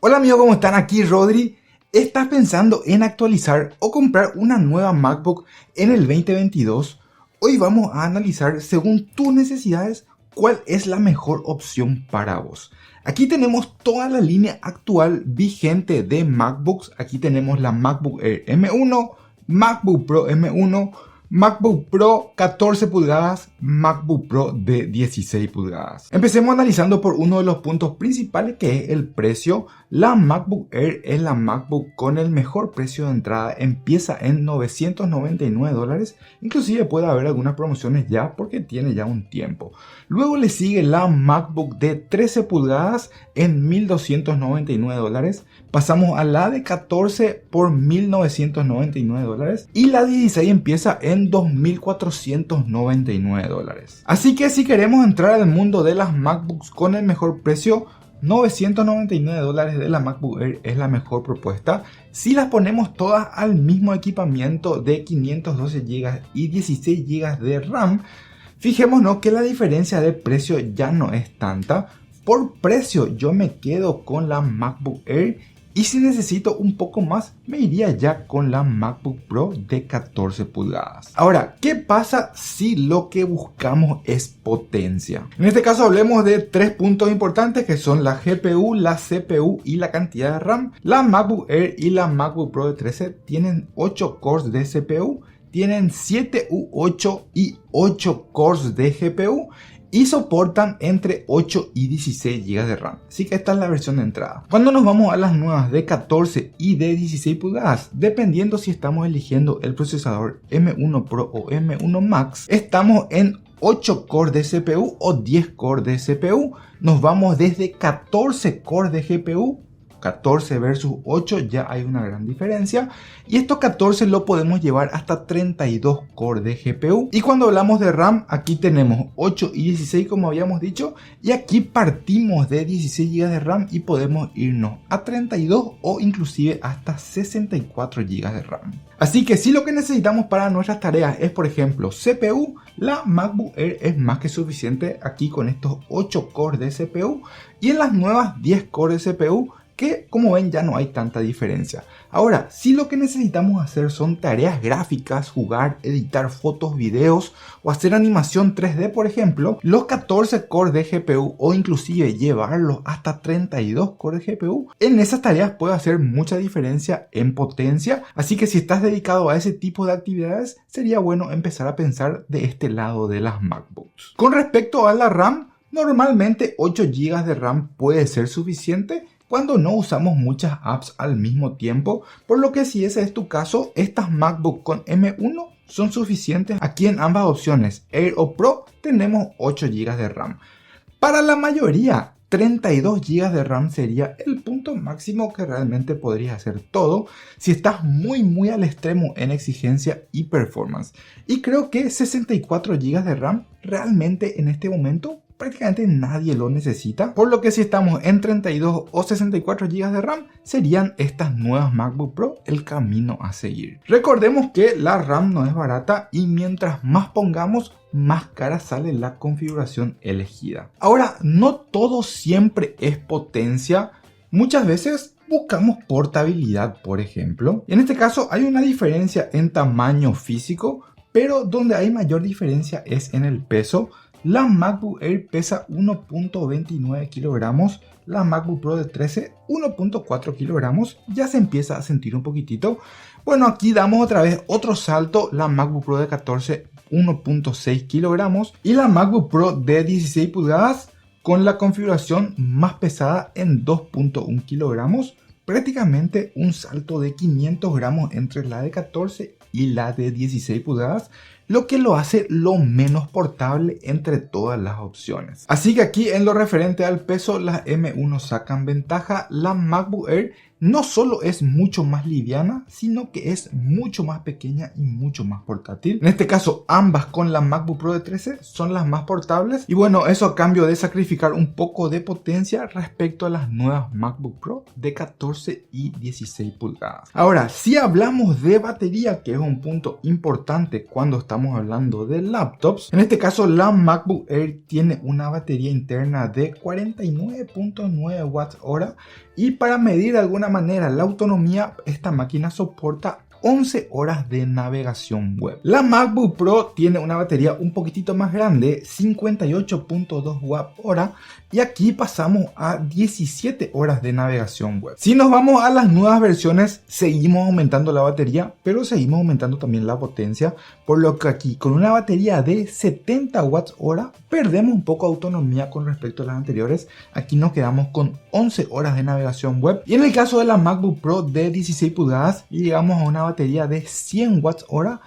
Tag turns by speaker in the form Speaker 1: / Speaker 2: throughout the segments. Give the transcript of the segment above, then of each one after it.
Speaker 1: Hola amigos, ¿cómo están? Aquí Rodri. ¿Estás pensando en actualizar o comprar una nueva MacBook en el 2022? Hoy vamos a analizar, según tus necesidades, cuál es la mejor opción para vos. Aquí tenemos toda la línea actual vigente de MacBooks. Aquí tenemos la MacBook Air M1, MacBook Pro M1, MacBook Pro 14 pulgadas, MacBook Pro de 16 pulgadas. Empecemos analizando por uno de los puntos principales, que es el precio. La MacBook Air es la MacBook con el mejor precio de entrada, empieza en $999, inclusive puede haber algunas promociones ya porque tiene ya un tiempo. Luego le sigue la MacBook de 13 pulgadas en $1,299, pasamos a la de 14 por $1,999 y la 16 empieza en $2,499. Así que si queremos entrar al mundo de las MacBooks con el mejor precio, $999 de la MacBook Air es la mejor propuesta. Si las ponemos todas al mismo equipamiento de 512 GB y 16 GB de RAM, fijémonos que la diferencia de precio ya no es tanta. Por precio yo me quedo con la MacBook Air, y si necesito un poco más me iría ya con la MacBook Pro de 14 pulgadas. Ahora, ¿qué pasa si lo que buscamos es potencia? En este caso hablemos de tres puntos importantes, que son la GPU, la CPU y la cantidad de RAM. La MacBook Air y la MacBook Pro de 13 tienen 8 cores de CPU, tienen 7 u 8 y 8 cores de GPU y soportan entre 8 y 16 GB de RAM. Así que esta es la versión de entrada. Cuando nos vamos a las nuevas de 14 y de 16 pulgadas, dependiendo si estamos eligiendo el procesador M1 Pro o M1 Max, estamos en 8 cores de CPU o 10 cores de CPU. Nos vamos desde 14 cores de GPU. 14 versus 8 ya hay una gran diferencia, y estos 14 lo podemos llevar hasta 32 cores de GPU. Y cuando hablamos de RAM, aquí tenemos 8 y 16 como habíamos dicho, y aquí partimos de 16 GB de RAM y podemos irnos a 32 o inclusive hasta 64 GB de RAM. Así que si lo que necesitamos para nuestras tareas es, por ejemplo, CPU, la MacBook Air es más que suficiente aquí con estos 8 cores de CPU, y en las nuevas 10 cores de CPU, que como ven ya no hay tanta diferencia. Ahora, si lo que necesitamos hacer son tareas gráficas, jugar, editar fotos, videos o hacer animación 3D, por ejemplo, los 14 cores de GPU o inclusive llevarlos hasta 32 cores de GPU, en esas tareas puede hacer mucha diferencia en potencia. Así que si estás dedicado a ese tipo de actividades, sería bueno empezar a pensar de este lado de las MacBooks. Con respecto a la RAM, normalmente 8 GB de RAM puede ser suficiente cuando no usamos muchas apps al mismo tiempo, por lo que si ese es tu caso, estas MacBook con M1 son suficientes. Aquí en ambas opciones, Air o Pro, tenemos 8 GB de RAM. Para la mayoría, 32 GB de RAM sería el punto máximo que realmente podrías hacer todo si estás muy al extremo en exigencia y performance. Y creo que 64 GB de RAM realmente en este momento prácticamente nadie lo necesita, por lo que si estamos en 32 o 64 GB de RAM, serían estas nuevas MacBook Pro el camino a seguir. Recordemos que la RAM no es barata y mientras más pongamos, más cara sale la configuración elegida. Ahora, no todo siempre es potencia, muchas veces buscamos portabilidad, por ejemplo. En este caso hay una diferencia en tamaño físico, pero donde hay mayor diferencia es en el peso. La MacBook Air pesa 1.29 kilogramos, la MacBook Pro de 13 1.4 kilogramos, ya se empieza a sentir un poquitito. Bueno, aquí damos otra vez otro salto, la MacBook Pro de 14 1.6 kilogramos y la MacBook Pro de 16 pulgadas con la configuración más pesada en 2.1 kilogramos, prácticamente un salto de 500 gramos entre la de 14 y la de 16 pulgadas, lo que lo hace lo menos portable entre todas las opciones. Así que aquí en lo referente al peso, las M1 sacan ventaja. La MacBook Air no solo es mucho más liviana, sino que es mucho más pequeña y mucho más portátil. En este caso, ambas con la MacBook Pro de 13 son las más portables. Y bueno, eso a cambio de sacrificar un poco de potencia respecto a las nuevas MacBook Pro de 14 y 16 pulgadas. Ahora, si hablamos de batería, que es un punto importante cuando estamos hablando de laptops, en este caso la MacBook Air tiene una batería interna de 49.9 watts hora, y para medir de alguna manera la autonomía, esta máquina soporta 11 horas de navegación web. La MacBook Pro tiene una batería un poquitito más grande, 58.2 Wh, y aquí pasamos a 17 horas de navegación web. Si nos vamos a las nuevas versiones, seguimos aumentando la batería, pero seguimos aumentando también la potencia, por lo que aquí con una batería de 70 Wh perdemos un poco de autonomía con respecto a las anteriores. Aquí nos quedamos con 11 horas de navegación web, y en el caso de la MacBook Pro de 16 pulgadas llegamos a una batería de 100 Wh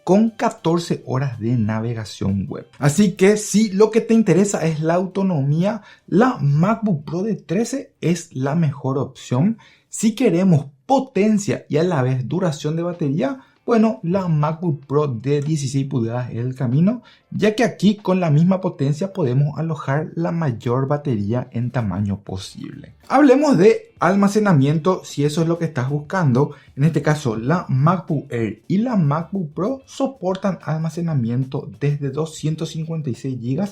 Speaker 1: con 14 horas de navegación web. Así que si lo que te interesa es la autonomía, la MacBook Pro de 13 es la mejor opción. Si queremos potencia y a la vez duración de batería, bueno, la MacBook Pro de 16 pulgadas es el camino, ya que aquí con la misma potencia podemos alojar la mayor batería en tamaño posible. Hablemos de almacenamiento, si eso es lo que estás buscando. En este caso, la MacBook Air y la MacBook Pro soportan almacenamiento desde 256 GB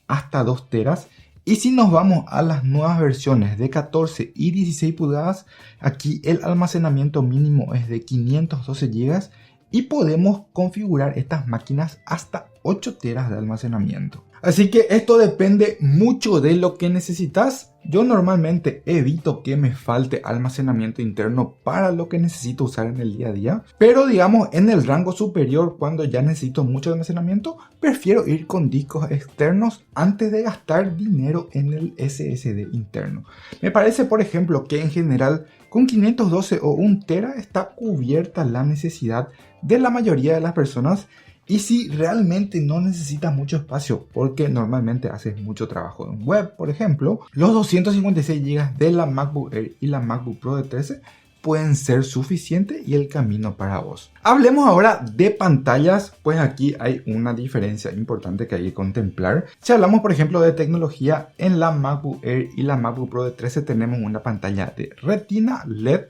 Speaker 1: hasta 2 teras. Y si nos vamos a las nuevas versiones de 14 y 16 pulgadas, aquí el almacenamiento mínimo es de 512 GB y podemos configurar estas máquinas hasta 8 teras de almacenamiento. Así que esto depende mucho de lo que necesitas. Yo normalmente evito que me falte almacenamiento interno para lo que necesito usar en el día a día. Pero digamos en el rango superior, cuando ya necesito mucho almacenamiento, prefiero ir con discos externos antes de gastar dinero en el SSD interno. Me parece, por ejemplo, que en general con 512 o 1 tera está cubierta la necesidad de la mayoría de las personas. Y si realmente no necesitas mucho espacio, porque normalmente haces mucho trabajo en web, por ejemplo, los 256 GB de la MacBook Air y la MacBook Pro de 13 pueden ser suficientes y el camino para vos. Hablemos ahora de pantallas, pues aquí hay una diferencia importante que hay que contemplar. Si hablamos, por ejemplo, de tecnología, en la MacBook Air y la MacBook Pro de 13 tenemos una pantalla de Retina LED,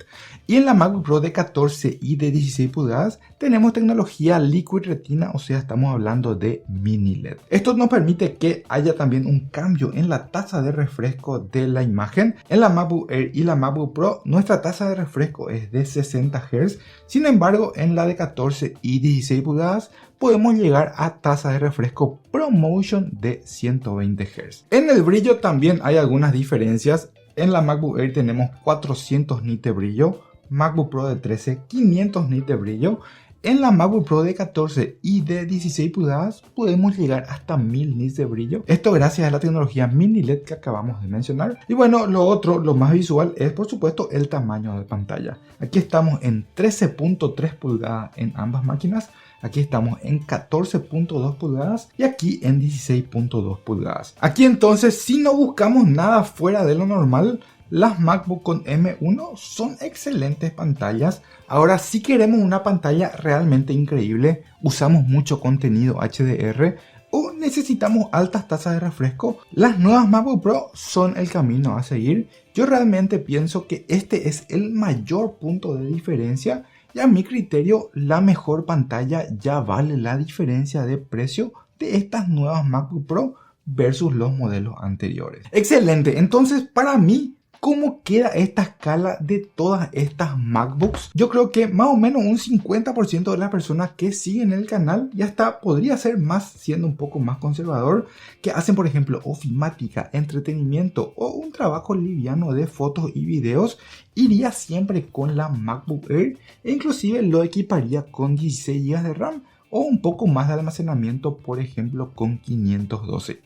Speaker 1: y en la MacBook Pro de 14 y de 16 pulgadas tenemos tecnología Liquid Retina, o sea, estamos hablando de Mini LED. Esto nos permite que haya también un cambio en la tasa de refresco de la imagen. En la MacBook Air y la MacBook Pro nuestra tasa de refresco es de 60 Hz, sin embargo en la de 14 y 16 pulgadas podemos llegar a tasa de refresco ProMotion de 120 Hz. En el brillo también hay algunas diferencias. En la MacBook Air tenemos 400 nits de brillo, MacBook Pro de 13 500 nits de brillo. En la MacBook Pro de 14 y de 16 pulgadas podemos llegar hasta 1000 nits de brillo. Esto gracias a la tecnología Mini LED que acabamos de mencionar. Y bueno, lo otro, lo más visual, es por supuesto el tamaño de pantalla. Aquí estamos en 13.3 pulgadas en ambas máquinas. Aquí estamos en 14.2 pulgadas y aquí en 16.2 pulgadas. Aquí entonces, si no buscamos nada fuera de lo normal, las MacBook con M1 son excelentes pantallas. Ahora, si queremos una pantalla realmente increíble, usamos mucho contenido HDR o necesitamos altas tasas de refresco, las nuevas MacBook Pro son el camino a seguir. Yo realmente pienso que este es el mayor punto de diferencia y a mi criterio la mejor pantalla ya vale la diferencia de precio de estas nuevas MacBook Pro versus los modelos anteriores. Excelente, entonces para mí, ¿cómo queda esta escala de todas estas MacBooks? Yo creo que más o menos un 50% de las personas que siguen el canal, y hasta podría ser más siendo un poco más conservador, que hacen por ejemplo ofimática, entretenimiento o un trabajo liviano de fotos y videos, iría siempre con la MacBook Air e inclusive lo equiparía con 16 GB de RAM o un poco más de almacenamiento, por ejemplo con 512.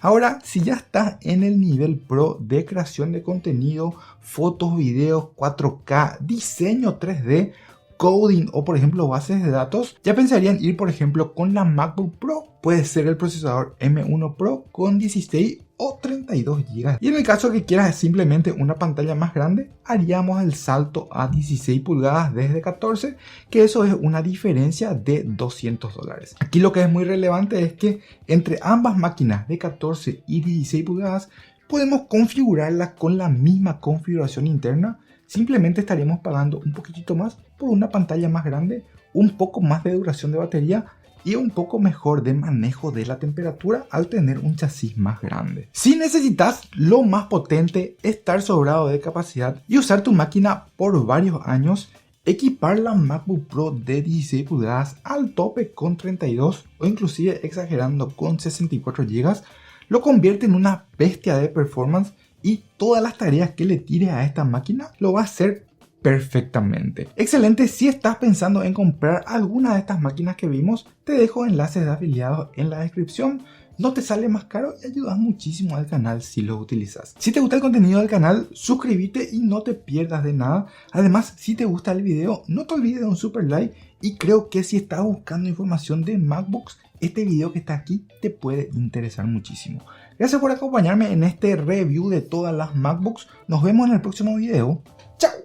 Speaker 1: Ahora, si ya estás en el nivel pro de creación de contenido, fotos, videos, 4K, diseño 3D, coding o por ejemplo bases de datos, ya pensarían ir por ejemplo con la MacBook Pro. Puede ser el procesador M1 Pro con 16 o 32 GB. Y en el caso que quieras simplemente una pantalla más grande, haríamos el salto a 16 pulgadas desde 14, que eso es una diferencia de $200. Aquí lo que es muy relevante es que entre ambas máquinas de 14 y 16 pulgadas podemos configurarlas con la misma configuración interna. Simplemente estaríamos pagando un poquitito más por una pantalla más grande, un poco más de duración de batería y un poco mejor de manejo de la temperatura al tener un chasis más grande. Si necesitas lo más potente, estar sobrado de capacidad y usar tu máquina por varios años, equipar la MacBook Pro de 16 pulgadas al tope con 32 o inclusive exagerando con 64 GB lo convierte en una bestia de performance y todas las tareas que le tire a esta máquina lo va a hacer perfectamente. Excelente, si estás pensando en comprar alguna de estas máquinas que vimos, te dejo enlaces de afiliados en la descripción. No te sale más caro y ayudas muchísimo al canal si lo utilizas. Si te gusta el contenido del canal, suscríbete y no te pierdas de nada. Además, si te gusta el video, no te olvides de un super like y creo que si estás buscando información de MacBooks, este video que está aquí te puede interesar muchísimo. Gracias por acompañarme en este review de todas las MacBooks. Nos vemos en el próximo video. ¡Chao!